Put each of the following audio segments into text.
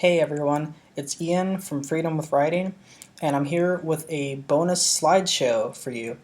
Hey everyone, it's Ian from Freedom with Writing, and I'm here with a bonus slideshow for you.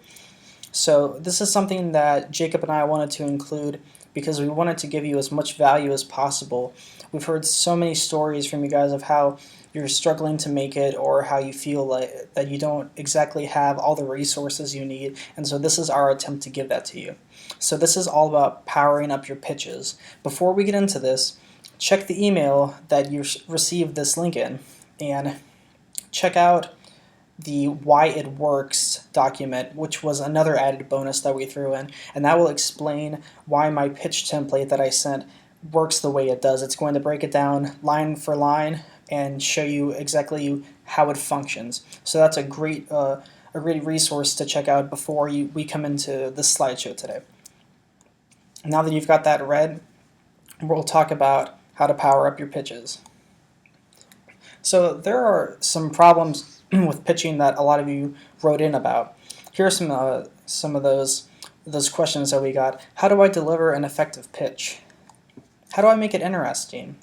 So this is something that Jacob and I wanted to include because we wanted to give you as much value as possible. We've heard so many stories from you guys of how you're struggling to make it or how you feel like that you don't exactly have all the resources you need, and so this is our attempt to give that to you. So this is all about powering up your pitches. Before we get into this, check the email that you received this link in and check out the Why It Works document, which was another added bonus that we threw in, and that will explain why my pitch template that I sent works the way it does. It's going to break it down line for line and show you exactly how it functions. So that's a great resource to check out before we come into this slideshow today. Now that you've got that read, we'll talk about how to power up your pitches. So there are some problems with pitching that a lot of you wrote in about. Here are some of those questions that we got. How do I deliver an effective pitch? How do I make it interesting?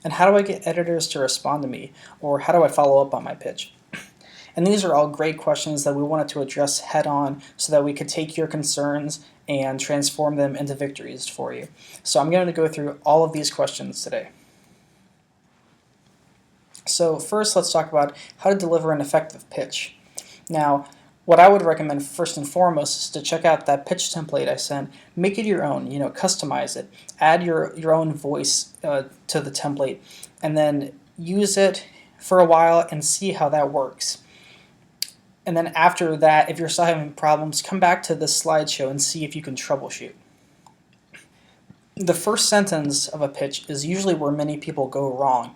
And how do I get editors to respond to me? Or how do I follow up on my pitch? And these are all great questions that we wanted to address head on so that we could take your concerns and transform them into victories for you. So I'm going to go through all of these questions today. So first, let's talk about how to deliver an effective pitch. Now, what I would recommend first and foremost is to check out that pitch template I sent. Make it your own, customize it. Add your own voice to the template, and then use it for a while and see how that works. And then after that, if you're still having problems, come back to this slideshow and see if you can troubleshoot. The first sentence of a pitch is usually where many people go wrong.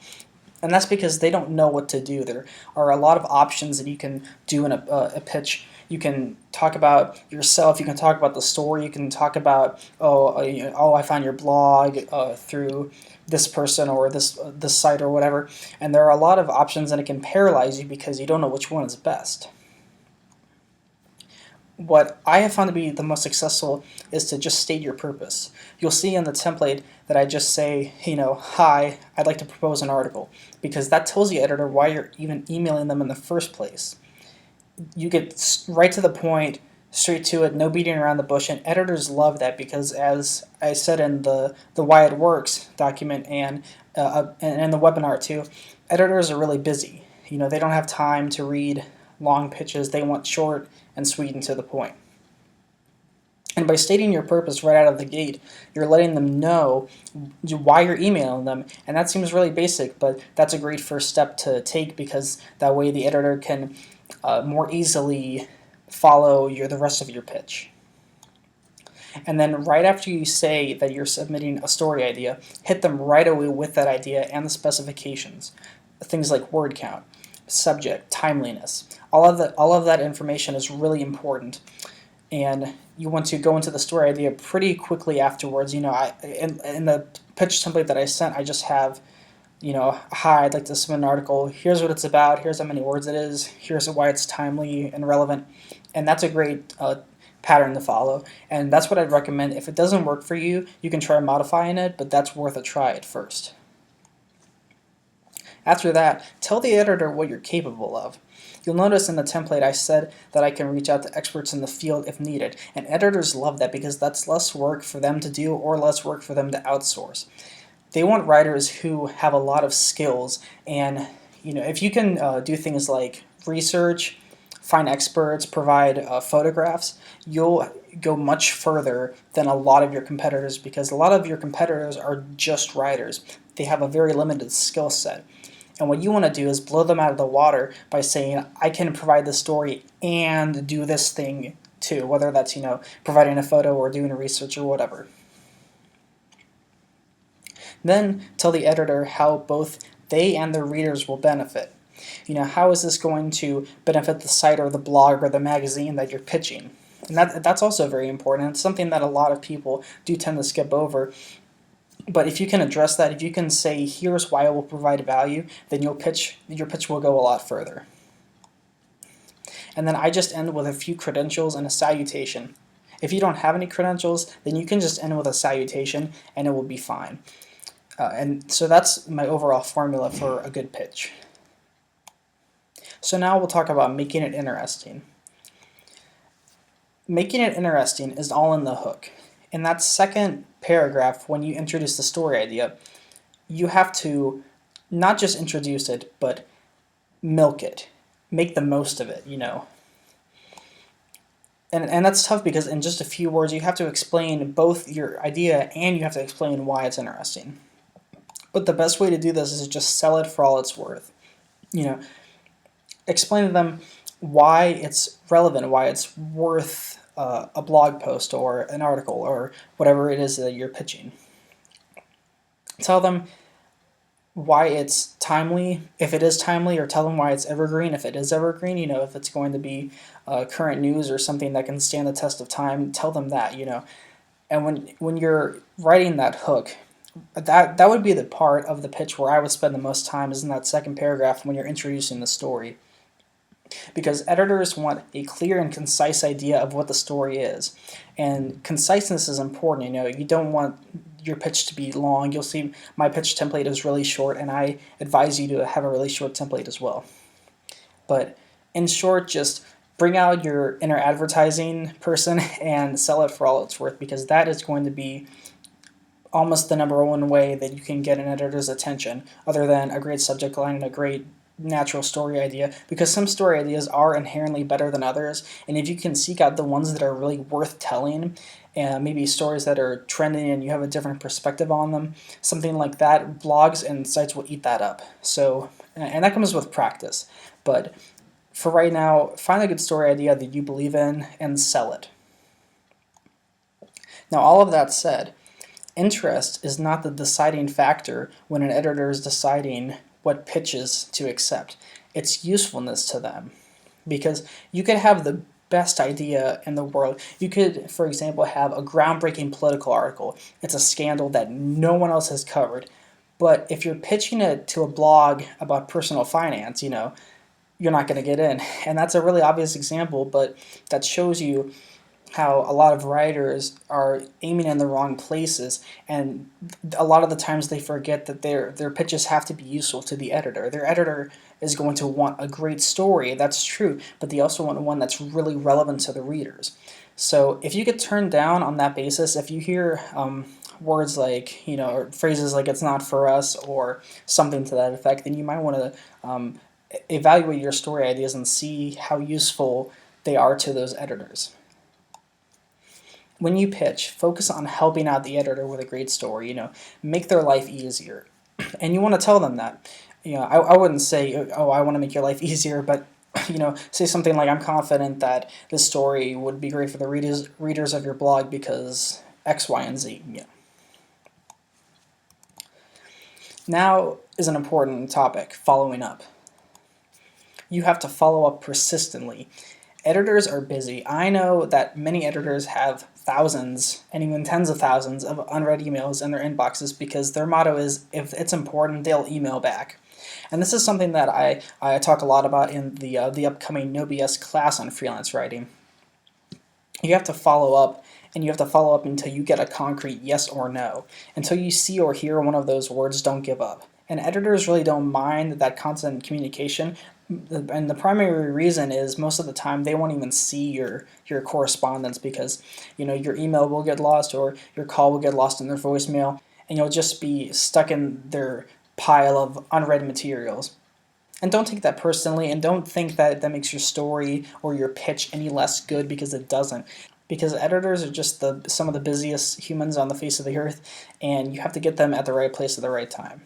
And that's because they don't know what to do. There are a lot of options that you can do in a pitch. You can talk about yourself. You can talk about the story. You can talk about, I found your blog through this person or this site or whatever. And there are a lot of options, and it can paralyze you because you don't know which one is best. What I have found to be the most successful is to just state your purpose. You'll see in the template that I just say, hi, I'd like to propose an article, because that tells the editor why you're even emailing them in the first place. You get right to the point, straight to it, no beating around the bush, and editors love that because, as I said in the Why It Works document and in the webinar too, editors are really busy. They don't have time to read long pitches. They want short and sweet and to the point. And by stating your purpose right out of the gate, you're letting them know why you're emailing them. And that seems really basic, but that's a great first step to take, because that way the editor can more easily follow the rest of your pitch. And then right after you say that you're submitting a story idea, hit them right away with that idea and the specifications. Things like word count, subject, timeliness. All of that information is really important, and you want to go into the story idea pretty quickly afterwards. In the pitch template that I sent, I just have, hi, I'd like to submit an article. Here's what it's about. Here's how many words it is. Here's why it's timely and relevant, and that's a great pattern to follow. And that's what I'd recommend. If it doesn't work for you, you can try modifying it, but that's worth a try at first. After that, tell the editor what you're capable of. You'll notice in the template I said that I can reach out to experts in the field if needed, and editors love that because that's less work for them to do or less work for them to outsource. They want writers who have a lot of skills, and if you can do things like research, find experts, provide photographs, you'll go much further than a lot of your competitors, because a lot of your competitors are just writers. They have a very limited skill set. And what you want to do is blow them out of the water by saying, I can provide the story and do this thing too, whether that's, providing a photo or doing research or whatever. Then tell the editor how both they and their readers will benefit. How is this going to benefit the site or the blog or the magazine that you're pitching? And that's also very important. It's something that a lot of people do tend to skip over. But if you can address that, if you can say, here's why it will provide value, then your pitch will go a lot further. And then I just end with a few credentials and a salutation. If you don't have any credentials, then you can just end with a salutation and it will be fine. And so that's my overall formula for a good pitch. So now we'll talk about making it interesting. Making it interesting is all in the hook. In that second paragraph, when you introduce the story idea, you have to not just introduce it, but milk it. Make the most of it, you know. And that's tough because in just a few words, you have to explain both your idea and you have to explain why it's interesting. But the best way to do this is just sell it for all it's worth. You know, explain to them why it's relevant, why it's worth a blog post or an article or whatever it is that you're pitching. Tell them why it's timely, if it is timely, or tell them why it's evergreen, if it is evergreen, you know, if it's going to be current news or something that can stand the test of time, tell them that, you know. And when you're writing that hook, that would be the part of the pitch where I would spend the most time, is in that second paragraph when you're introducing the story. Because editors want a clear and concise idea of what the story is. And conciseness is important, you know, you don't want your pitch to be long. You'll see my pitch template is really short, and I advise you to have a really short template as well. But in short, just bring out your inner advertising person and sell it for all it's worth, because that is going to be almost the number one way that you can get an editor's attention, other than a great subject line and a great natural story idea, because some story ideas are inherently better than others, and if you can seek out the ones that are really worth telling, and maybe stories that are trending and you have a different perspective on them, something like that, blogs and sites will eat that up. So, and that comes with practice. But for right now, find a good story idea that you believe in and sell it. Now, all of that said, interest is not the deciding factor when an editor is deciding what pitches to accept. It's usefulness to them. Because you could have the best idea in the world. You could, for example, have a groundbreaking political article. It's a scandal that no one else has covered. But if you're pitching it to a blog about personal finance, you know, you're not going to get in. And that's a really obvious example, but that shows you how a lot of writers are aiming in the wrong places, and a lot of the times they forget that their pitches have to be useful to the editor. Their editor is going to want a great story, that's true, but they also want one that's really relevant to the readers. So if you get turned down on that basis, if you hear words like, you know, or phrases like "it's not for us" or something to that effect, then you might want to evaluate your story ideas and see how useful they are to those editors. When you pitch, focus on helping out the editor with a great story, you know, make their life easier. And you want to tell them that. You know, I wouldn't say, oh, I want to make your life easier, but, you know, say something like, I'm confident that this story would be great for the readers of your blog because X, Y, and Z. Yeah. Now is an important topic, following up. You have to follow up persistently. Editors are busy. I know that many editors have thousands and even tens of thousands of unread emails in their inboxes because their motto is, if it's important, they'll email back. And this is something that I talk a lot about in the upcoming No BS class on freelance writing. You have to follow up, and you have to follow up until you get a concrete yes or no. Until you see or hear one of those words, don't give up. And editors really don't mind that constant communication, and the primary reason is most of the time they won't even see your correspondence because, you know, your email will get lost or your call will get lost in their voicemail, and you'll just be stuck in their pile of unread materials. And don't take that personally, and don't think that that makes your story or your pitch any less good, because it doesn't. Because editors are just some of the busiest humans on the face of the earth, and you have to get them at the right place at the right time.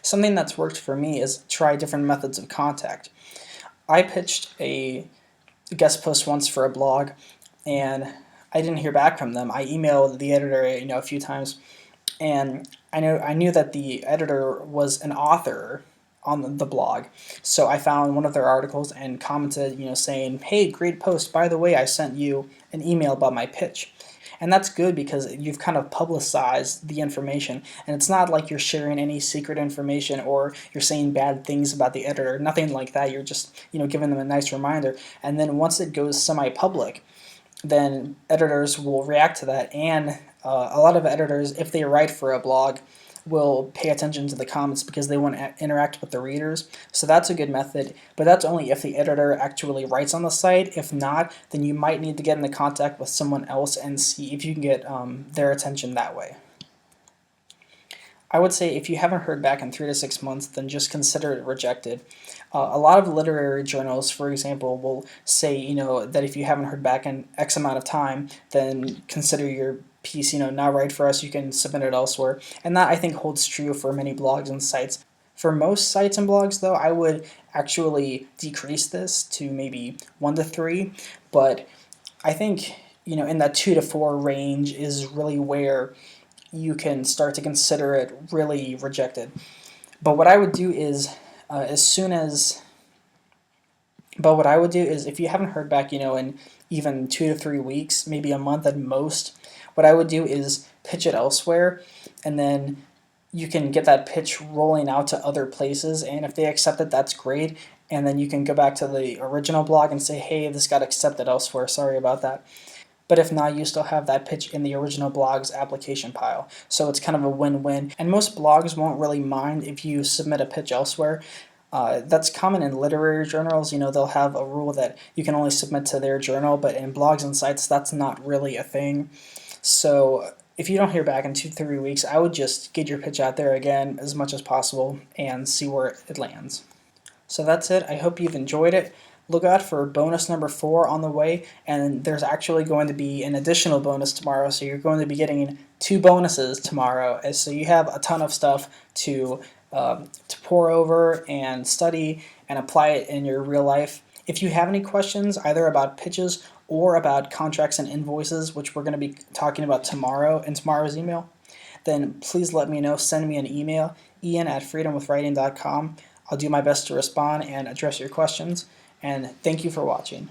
Something that's worked for me is try different methods of contact. I pitched a guest post once for a blog, and I didn't hear back from them. I emailed the editor, you know, a few times, and I knew that the editor was an author on the blog, so I found one of their articles and commented, you know, saying, "Hey, great post. By the way, I sent you an email about my pitch." And that's good because you've kind of publicized the information, and it's not like you're sharing any secret information or you're saying bad things about the editor, nothing like that. You're just, you know, giving them a nice reminder. And then once it goes semi-public, then editors will react to that, and A lot of editors, if they write for a blog, will pay attention to the comments because they want to interact with the readers. So that's a good method, but that's only if the editor actually writes on the site. If not, then you might need to get into contact with someone else and see if you can get their attention that way. I would say if you haven't heard back in 3 to 6 months, then just consider it rejected. A lot of literary journals, for example, will say, that if you haven't heard back in X amount of time, then consider your piece, not right for us, you can submit it elsewhere. And that, I think, holds true for many blogs and sites. For most sites and blogs, though, I would actually decrease this to maybe 1 to 3, but I think, in that 2 to 4 range is really where you can start to consider it really rejected. But what I would do is, what I would do is, if you haven't heard back, in even 2 to 3 weeks, maybe a month at most, what I would do is pitch it elsewhere, and then you can get that pitch rolling out to other places, and if they accept it, that's great. And then you can go back to the original blog and say, hey, this got accepted elsewhere, sorry about that. But if not, you still have that pitch in the original blog's application pile. So it's kind of a win-win. And most blogs won't really mind if you submit a pitch elsewhere. That's common in literary journals. They'll have a rule that you can only submit to their journal, but in blogs and sites, that's not really a thing. So if you don't hear back in 2 to 3 weeks, I would just get your pitch out there again as much as possible and see where it lands. So that's it. I hope you've enjoyed it. Look out for bonus number 4 on the way, and there's actually going to be an additional bonus tomorrow, so you're going to be getting 2 bonuses tomorrow. So you have a ton of stuff to pour over and study and apply it in your real life. If you have any questions, either about pitches or about contracts and invoices, which we're going to be talking about tomorrow in tomorrow's email, then please let me know. Send me an email, ian@freedomwithwriting.com. I'll do my best to respond and address your questions. And thank you for watching.